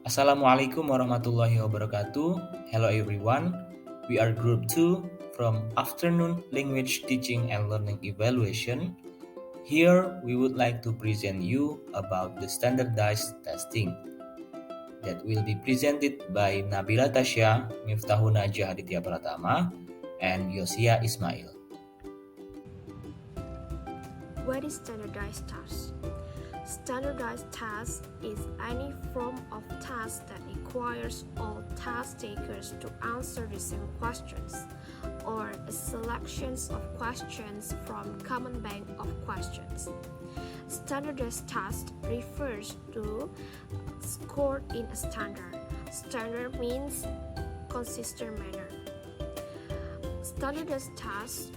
Assalamualaikum warahmatullahi wabarakatuh. Hello everyone. We are group 2 from Afternoon Language Teaching and Learning Evaluation. Here we would like to present you about the standardized testing that will be presented by NABILA TASYAA, Miftahunajah Aditiya Pratama, and YOSIA ISMAIL. What is standardized task? Standardized task is any form of task that requires all task takers to answer the same questions, or a selection of questions from common bank of questions. Standardized task refers to scored in a standard. Standard means consistent manner. Standardized task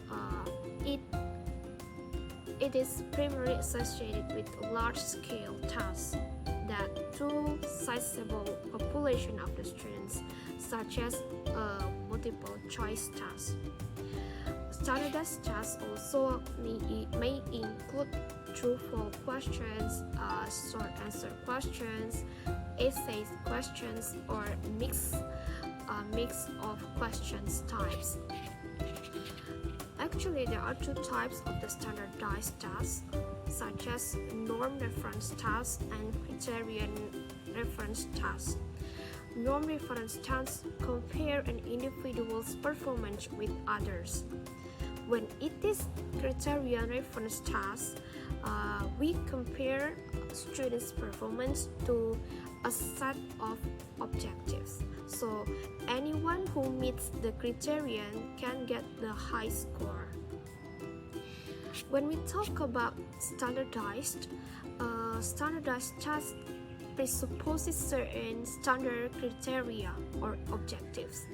it is primarily associated with large-scale tasks that to sizable population of the students, such as multiple-choice tasks. Standardized tasks also may include true-false questions, short answer questions, essays questions, or mix of questions types. Actually, there are two types of the standardized tasks, such as norm reference tasks and criterion reference tasks. Norm reference tasks compare an individual's performance with others. When it is criterion reference tasks, we compare students' performance to a set of objectives. So anyone who meets the criterion can get the high score. When we talk about standardized task presupposes certain standard criteria or objectives.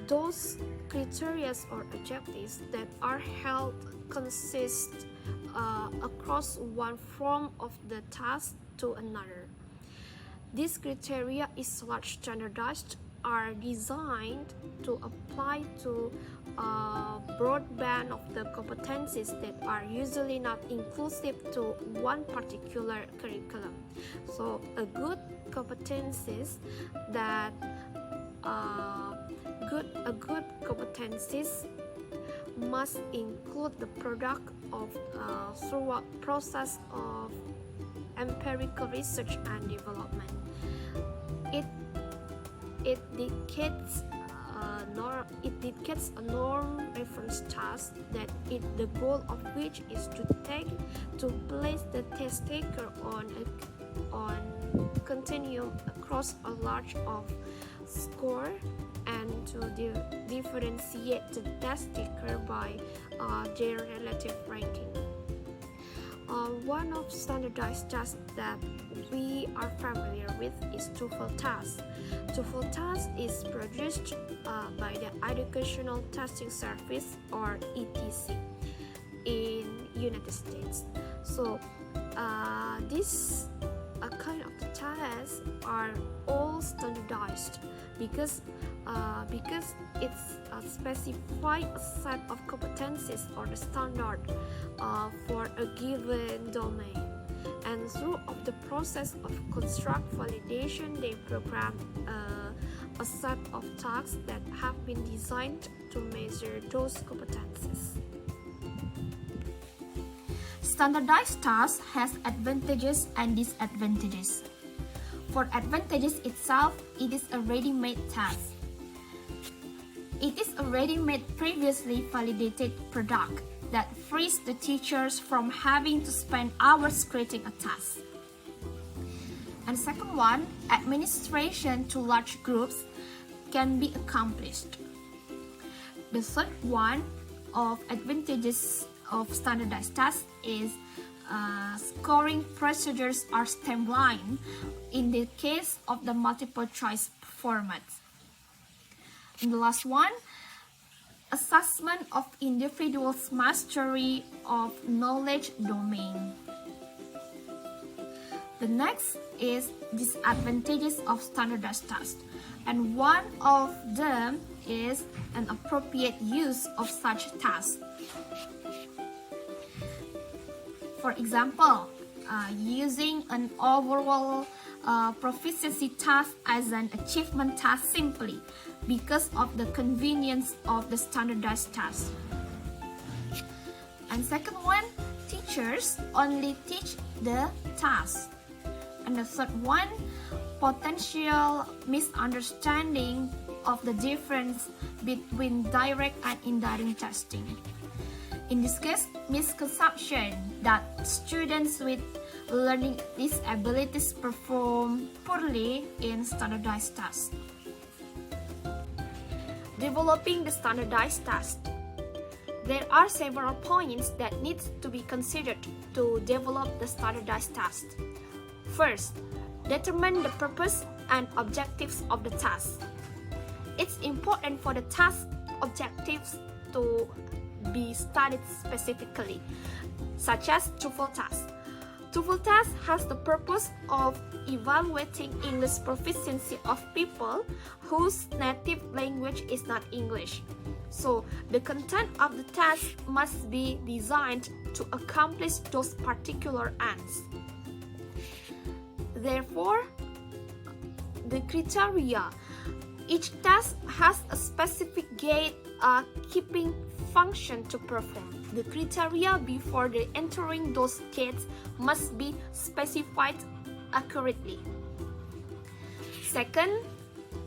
Those criteria or objectives that are held consist across one form of the task to another. These criteria is large standardized are designed to apply to a broad band of the competencies that are usually not inclusive to one particular curriculum. So a good competencies that good competencies must include the product of throughout process of empirical research and development. It dictates a norm reference task that the goal of which is to place the test taker on continuum across a large of score and to differentiate the test taker by their relative ranking. One of standardized tasks that we are familiar with is TOEFL task. TOEFL task is produced by the Educational Testing Service or ETC in United States. So this kind of tasks are all standardized because it's specify a set of competencies or the standard for a given domain, and through of the process of construct validation they program a set of tasks that have been designed to measure those competencies. Standardized task has advantages and disadvantages. For advantages itself, it is a ready-made task. It is a ready-made previously validated product that frees the teachers from having to spend hours creating a task. And second one, administration to large groups can be accomplished. The third one of advantages of standardized tasks is scoring procedures are streamlined in the case of the multiple choice format. And the last one, assessment of individuals' mastery of knowledge domain. The next is disadvantages of standardized tasks, and one of them is an appropriate use of such tasks. For example, using an overall proficiency task as an achievement task simply because of the convenience of the standardized task. And second one, teachers only teach the task. And the third one, potential misunderstanding of the difference between direct and indirect testing. In this case, misconception that students with learning disabilities perform poorly in standardized tasks. Developing the standardized task. There are several points that need to be considered to develop the standardized task. First, determine the purpose and objectives of the task. It's important for the task objectives to be studied specifically, such as TOEFL task. TOEFL task has the purpose of evaluating English proficiency of people whose native language is not English. So, the content of the task must be designed to accomplish those particular ends. Therefore, the criteria. Each task has a specific gatekeeping function to perform. The criteria before entering those gates must be specified accurately. Second,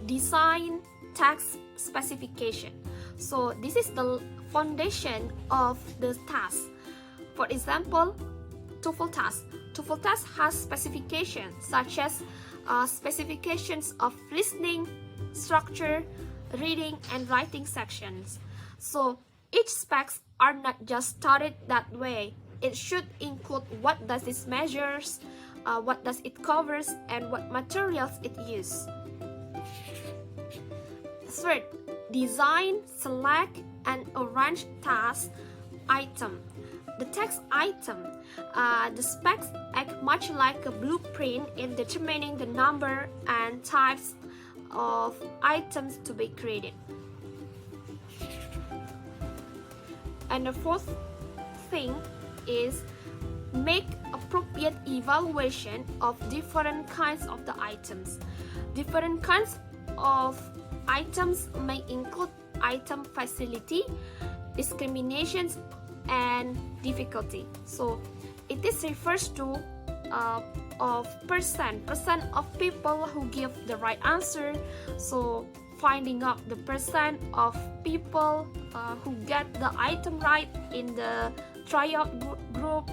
design task specification. So this is the foundation of the task. For example, TOEFL task. TOEFL task has specifications such as specifications of listening, structure, reading, and writing sections. So each specs are not just studied that way. It should include what does it measures, what does it covers, and what materials it uses. Third, design, select, and arrange task item. The text item, the specs act much like a blueprint in determining the number and types of items to be created. And the fourth thing is make appropriate evaluation of different kinds of the items. Different kinds of items may include item facility, discriminations, and difficulty. So it is refers to of percent of people who give the right answer. So finding out the percent of people who get the item right in the tryout group.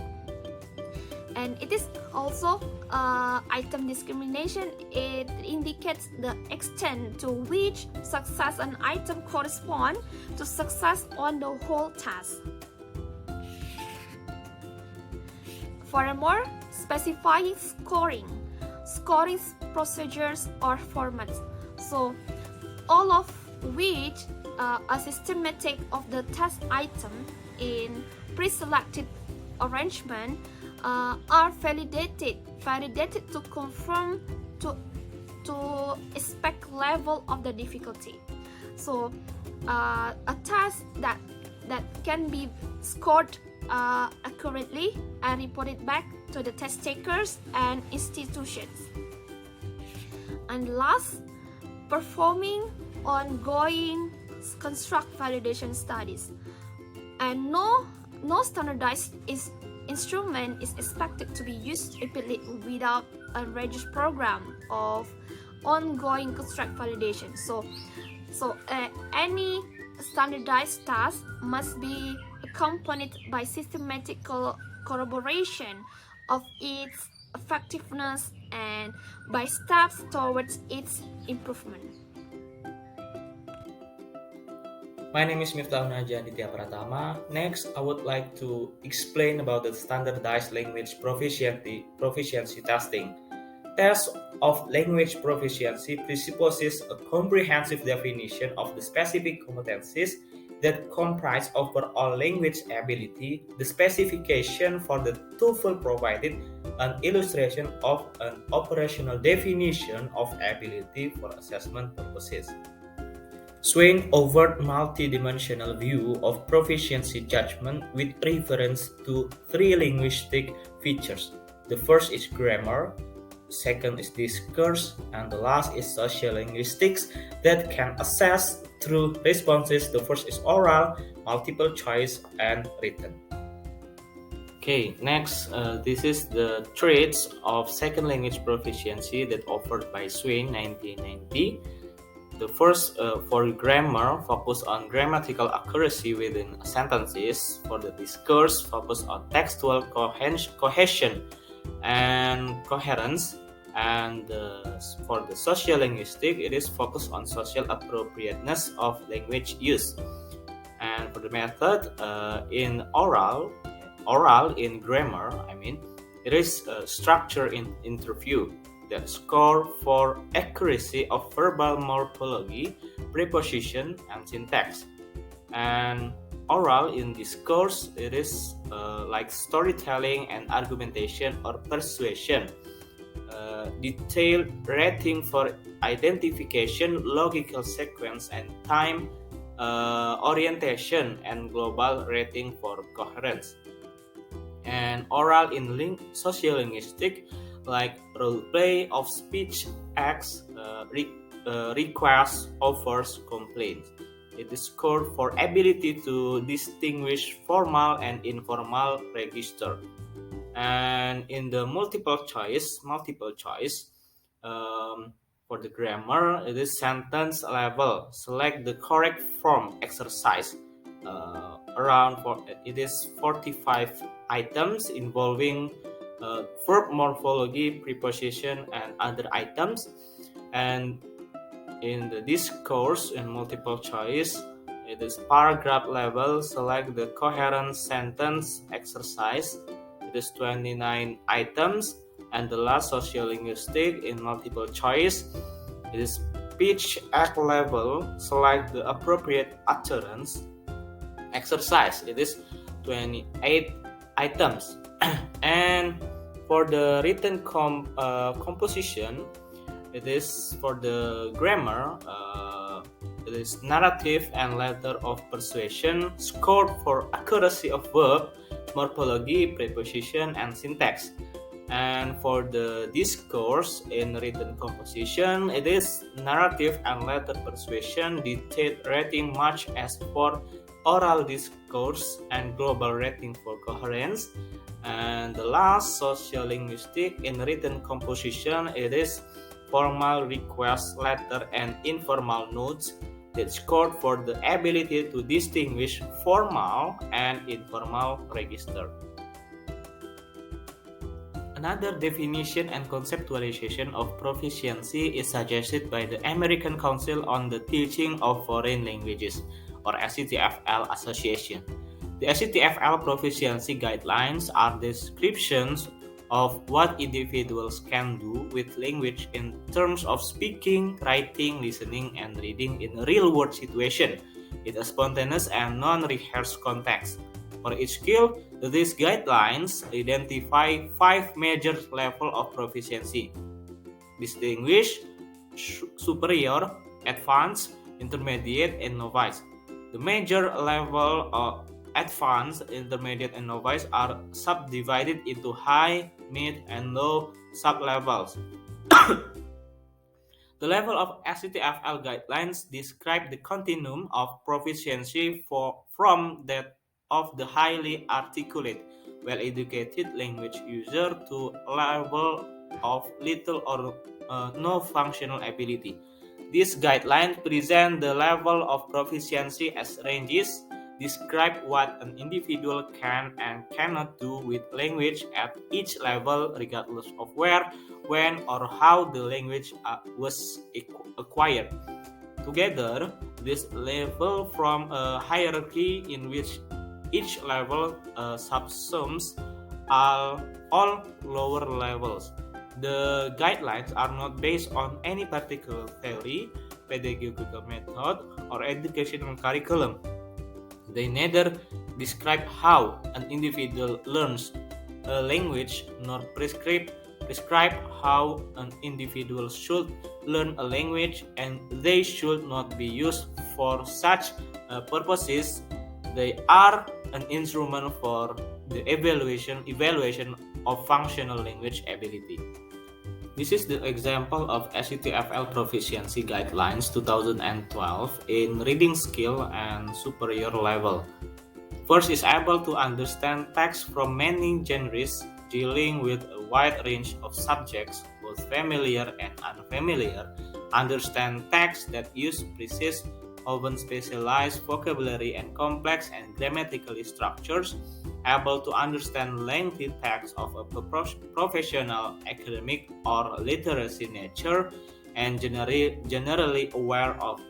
And it is also item discrimination. It indicates the extent to which success an item corresponds to success on the whole task. Furthermore, specifying scoring procedures or formats. So all of which a systematic of the test item in pre-selected arrangement are validated to confirm to spec level of the difficulty. So a task that can be scored accurately and reported back to the test takers and institutions. And last, performing ongoing construct validation studies. And no standardized instrument is expected to be used repeatedly without a registered program of ongoing construct validation. So any standardized task must be accompanied by systematic corroboration of its effectiveness and by steps towards its improvement. My name is Miftahunajah Aditiya Pratama. Next, I would like to explain about the standardized language proficiency testing. Test of language proficiency presupposes a comprehensive definition of the specific competencies that comprise overall language ability. The specification for the TOEFL provided an illustration of an operational definition of ability for assessment purposes. Swaying over multidimensional view of proficiency judgment with reference to three linguistic features. The first is grammar, second is discourse, and the last is sociolinguistics that can assess through responses. The first is oral, multiple choice, and written. Okay, next, this is the traits of second language proficiency that offered by Swain 1990. The first, for grammar, focus on grammatical accuracy within sentences. For the discourse, focus on textual cohesion and coherence. And for the sociolinguistic, it is focused on social appropriateness of language use. And for the method, in oral in grammar, it is structure in interview that score for accuracy of verbal morphology, preposition, and syntax. And oral in discourse, it is like storytelling and argumentation or persuasion. Detailed rating for identification, logical sequence, and time orientation, and global rating for coherence. And oral in sociolinguistic, like role play of speech acts, requests, offers, complaints. It is scored for ability to distinguish formal and informal register. And in the multiple choice, for the grammar, it is sentence level. Select the correct form exercise. It is 45 items involving verb morphology, preposition, and other items. And in the discourse in multiple choice, it is paragraph level. Select the coherent sentence exercise. It is 29 items. And the last, sociolinguistic in multiple choice, it is speech act level. Select the appropriate utterance exercise. It is 28 items. And for the written composition, it is for the grammar, it is narrative and letter of persuasion, scored for accuracy of verb, morphology, preposition, and syntax. And for the discourse in written composition, it is narrative and letter persuasion, detailed rating much as for oral discourse, and global rating for coherence. And the last, sociolinguistic in written composition, it is formal request letter and informal notes that scored for the ability to distinguish formal and informal register. Another definition and conceptualization of proficiency is suggested by the American Council on the Teaching of Foreign Languages, or ACTFL Association. The ACTFL proficiency guidelines are descriptions of what individuals can do with language in terms of speaking, writing, listening, and reading in a real-world situation, in a spontaneous and non-rehearsed context. For each skill, these guidelines identify 5 major levels of proficiency: distinguished, superior, advanced, intermediate, and novice. The major level of advanced, intermediate, and novice are subdivided into high, mid, and low sublevels. The level of ACTFL guidelines describe the continuum of proficiency from that of the highly articulate, well-educated language user to level of little or no functional ability. These guidelines present the level of proficiency as ranges, describe what an individual can and cannot do with language at each level, regardless of where, when, or how the language was acquired. Together, this level from a hierarchy in which each level subsumes all lower levels. The guidelines are not based on any particular theory, pedagogical method, or educational curriculum. They neither describe how an individual learns a language nor prescribe how an individual should learn a language, and they should not be used for such purposes. They are an instrument for the evaluation of functional language ability. This is the example of SCTFL Proficiency Guidelines 2012 in reading skill and superior level. First is able to understand text from many genres dealing with a wide range of subjects, both familiar and unfamiliar. Understand text that use precise, often specialized vocabulary and complex and grammatically structures. Able to understand lengthy text of a professional, academic, or literacy nature, and generally aware of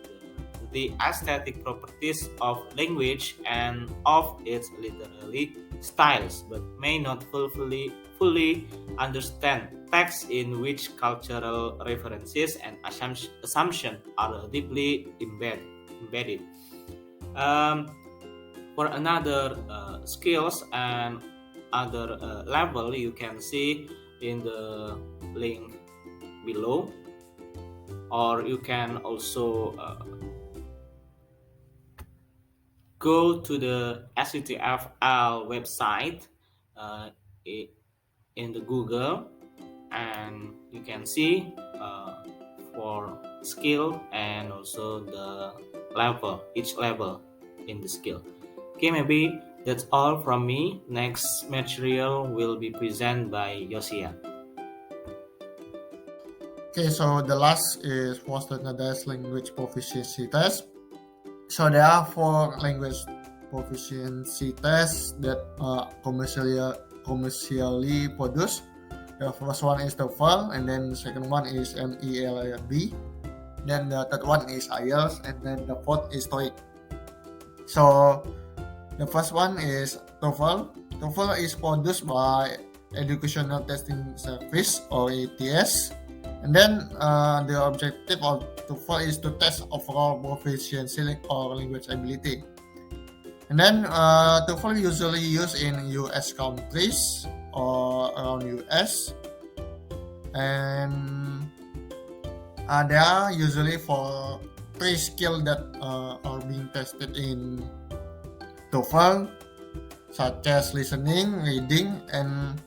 the aesthetic properties of language and of its literary styles, but may not fully understand texts in which cultural references and assumptions are deeply embedded. Um, for another skills and other level, you can see in the link below, or you can also go to the SCTFL website uh, in the Google, and you can see for skill and also the level, each level in the skill. Okay, maybe that's all from me. Next material will be presented by YOSIA. Okay, so the last is for standardized language proficiency test. So there are four language proficiency tests that are commercially produced. The first one is TOEFL, and then the second one is MELB. Then the third one is IELTS, and then the fourth is TOEIC. So the first one is TOEFL. TOEFL is produced by Educational Testing Service or ATS. And then the objective of TOEFL is to test overall proficiency or language ability. And then TOEFL usually used in US countries or around US. And they are usually for three skills that are being tested in TOEFL, such as listening, reading, and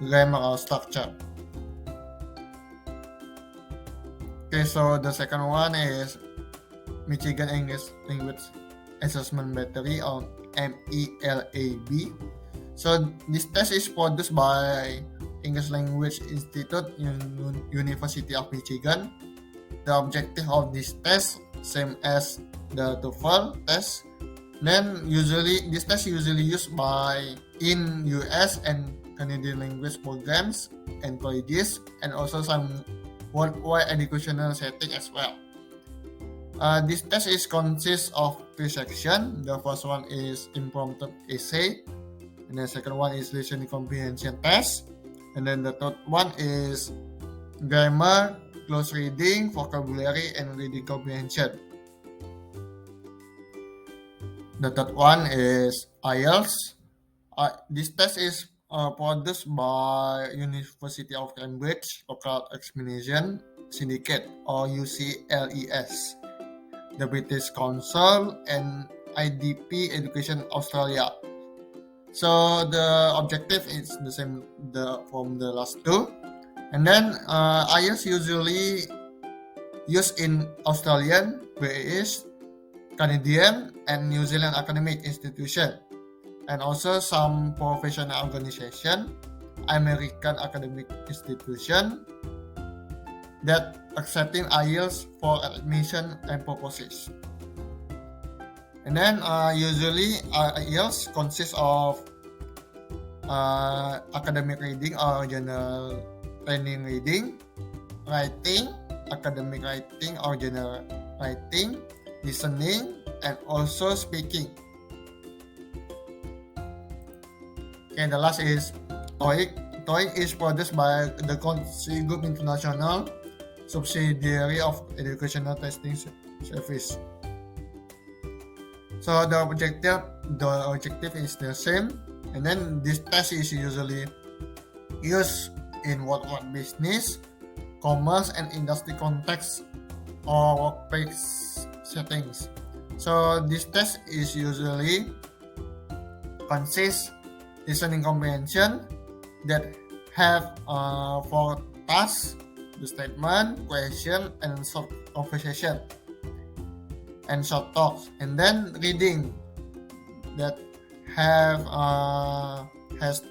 grammar structure. Okay, so the second one is Michigan English Language Assessment Battery or MELAB. So this test is produced by English Language Institute, University of Michigan. The objective of this test, same as the TOEFL test. Then this test usually used in US and Canadian language programs and colleges, and also some worldwide educational setting as well. This test consists of three sections. The first one is impromptu essay, and the second one is listening comprehension test, and then the third one is grammar, close reading, vocabulary, and reading comprehension. The third one is IELTS. This test is produced by University of Cambridge Local Examination Syndicate or UCLES, the British Council, and IDP Education Australia. So the objective is the same from the last two. And then IELTS usually used in Australian, British, Canadian, and New Zealand academic institution, and also some professional organization, American academic institution that accepting IELTS for admission and purposes. And then usually IELTS consists of academic reading or general training reading, writing, academic writing or general writing, listening, and also speaking. Okay, the last is TOEIC. TOEIC is produced by the Country Group International, subsidiary of Educational Testing Service. So the objective is the same, and then this test is usually used in worldwide business, commerce, and industry contexts or workplace settings. So this test is usually consists listening comprehension that have for task, the statement, question, and short conversation, and short talks. And then reading that has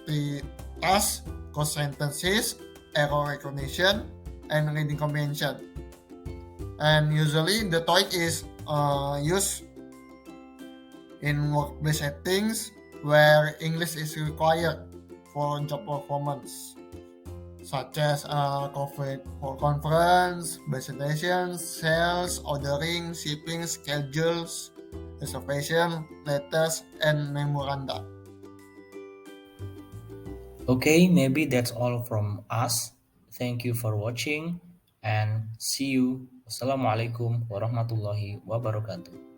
the task, cause sentences, error recognition, and reading comprehension. And usually the TOEIC is used in workplace settings where English is required for job performance, such as COVID for conference, presentation, sales, ordering, shipping, schedules, reservation, letters, and memoranda. Okay, maybe that's all from us. Thank you for watching and see you. Wassalamualaikum warahmatullahi wabarakatuh.